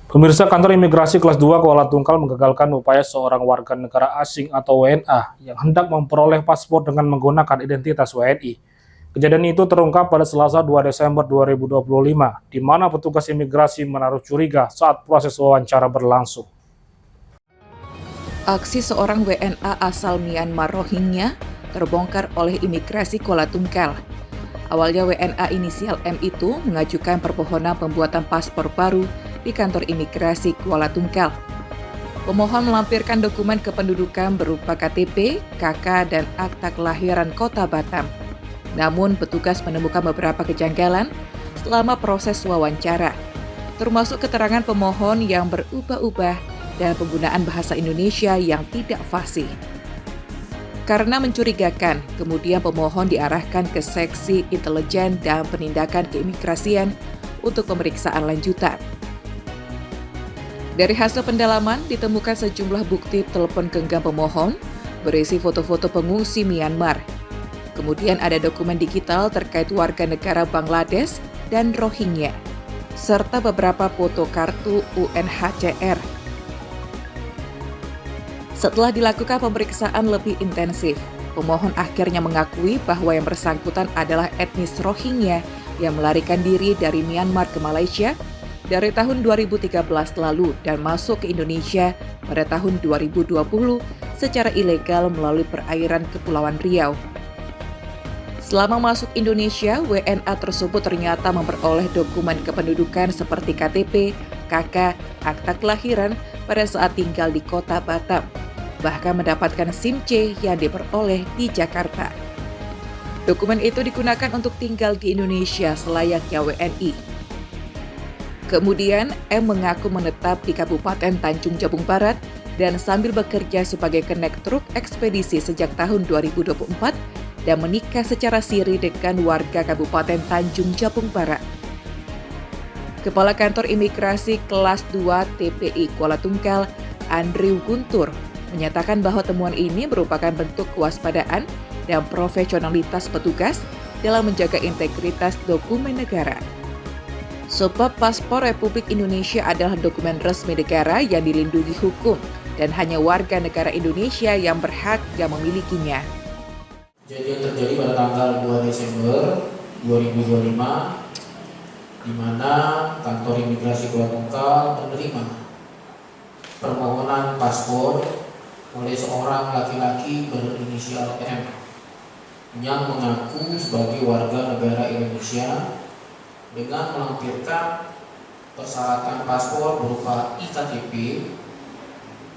Pemirsa, kantor imigrasi kelas 2 Kuala Tungkal menggagalkan upaya seorang warga negara asing atau WNA yang hendak memperoleh paspor dengan menggunakan identitas WNI. Kejadian itu terungkap pada Selasa 2 Desember 2025, di mana petugas imigrasi menaruh curiga saat proses wawancara berlangsung. Aksi seorang WNA asal Myanmar Rohingya terbongkar oleh imigrasi Kuala Tungkal. Awalnya WNA inisial M itu mengajukan permohonan pembuatan paspor baru di kantor imigrasi Kuala Tungkal. Pemohon melampirkan dokumen kependudukan berupa KTP, KK, dan akta kelahiran kota Batam. Namun petugas menemukan beberapa kejanggalan selama proses wawancara, termasuk keterangan pemohon yang berubah-ubah dan penggunaan bahasa Indonesia yang tidak fasih. Karena mencurigakan, kemudian pemohon diarahkan ke seksi intelijen dan penindakan keimigrasian untuk pemeriksaan lanjutan. Dari hasil pendalaman, ditemukan sejumlah bukti telepon genggam pemohon berisi foto-foto pengungsi Myanmar. Kemudian ada dokumen digital terkait warga negara Bangladesh dan Rohingya, serta beberapa foto kartu UNHCR. Setelah dilakukan pemeriksaan lebih intensif, pemohon akhirnya mengakui bahwa yang bersangkutan adalah etnis Rohingya yang melarikan diri dari Myanmar ke Malaysia dari tahun 2013 lalu dan masuk ke Indonesia pada tahun 2020 secara ilegal melalui perairan Kepulauan Riau. Selama masuk Indonesia, WNA tersebut ternyata memperoleh dokumen kependudukan seperti KTP, KK, akta kelahiran pada saat tinggal di kota Batam, bahkan mendapatkan SIM C yang diperoleh di Jakarta. Dokumen itu digunakan untuk tinggal di Indonesia selayaknya WNI. Kemudian, M mengaku menetap di Kabupaten Tanjung Jabung Barat dan sambil bekerja sebagai kenek truk ekspedisi sejak tahun 2024 dan menikah secara siri dengan warga Kabupaten Tanjung Jabung Barat. Kepala Kantor Imigrasi Kelas 2 TPI Kuala Tungkal, Andrew Guntur, menyatakan bahwa temuan ini merupakan bentuk kewaspadaan dan profesionalitas petugas dalam menjaga integritas dokumen negara. Sebab paspor Republik Indonesia adalah dokumen resmi negara yang dilindungi hukum dan hanya warga negara Indonesia yang berhak yang memilikinya. Jadi yang terjadi pada tanggal 2 Desember 2025, di mana kantor imigrasi Kuala Tungkal menerima permohonan paspor oleh seorang laki-laki berinisial M yang mengaku sebagai warga negara Indonesia dengan melampirkan persyaratan paspor berupa iktp,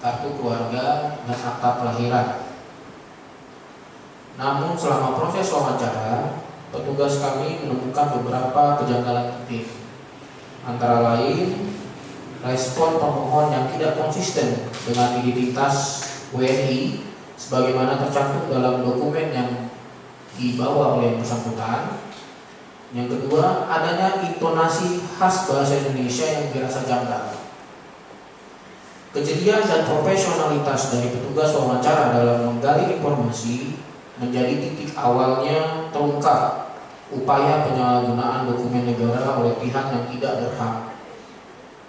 kartu keluarga, dan akta kelahiran. Namun selama proses wawancara, petugas kami menemukan beberapa kejanggalan penting, antara lain respon pemohon yang tidak konsisten dengan identitas WNI sebagaimana tercantum dalam dokumen yang dibawa oleh yang bersangkutan. Yang kedua, adanya intonasi khas bahasa Indonesia yang dirasa janggal. Kejelian dan profesionalitas dari petugas wawancara dalam menggali informasi menjadi titik awalnya terungkap upaya penyalahgunaan dokumen negara oleh pihak yang tidak berhak.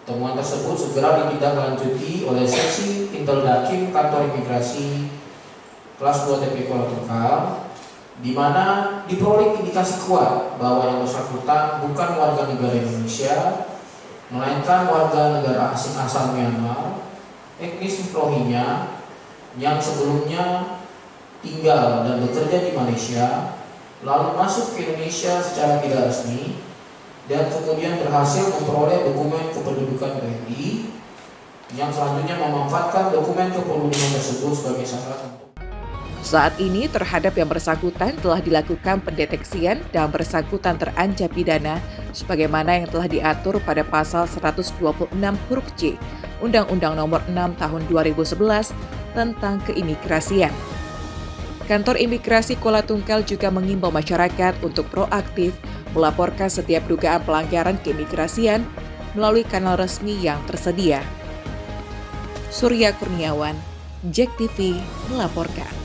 Temuan tersebut segera ditindaklanjuti oleh seksi Inteldakim Kantor Imigrasi Kelas 2 TPI Kuala Tungkal, di mana diperoleh indikasi kuat bahwa yang bersangkutan bukan warga negara Indonesia, melainkan warga negara asing asal Myanmar, etnis Rohingya, yang sebelumnya tinggal dan bekerja di Malaysia, lalu masuk ke Indonesia secara tidak resmi, dan kemudian berhasil memperoleh dokumen kependudukan WNI, yang selanjutnya memanfaatkan dokumen kependudukan tersebut sebagai syarat untuk. Saat ini terhadap yang bersangkutan telah dilakukan pendeteksian dan bersangkutan terancam pidana sebagaimana yang telah diatur pada pasal 126 huruf C Undang-Undang Nomor 6 Tahun 2011 tentang keimigrasian. Kantor Imigrasi Kuala Tungkal juga mengimbau masyarakat untuk proaktif melaporkan setiap dugaan pelanggaran keimigrasian melalui kanal resmi yang tersedia. Surya Kurniawan, JEK TV melaporkan.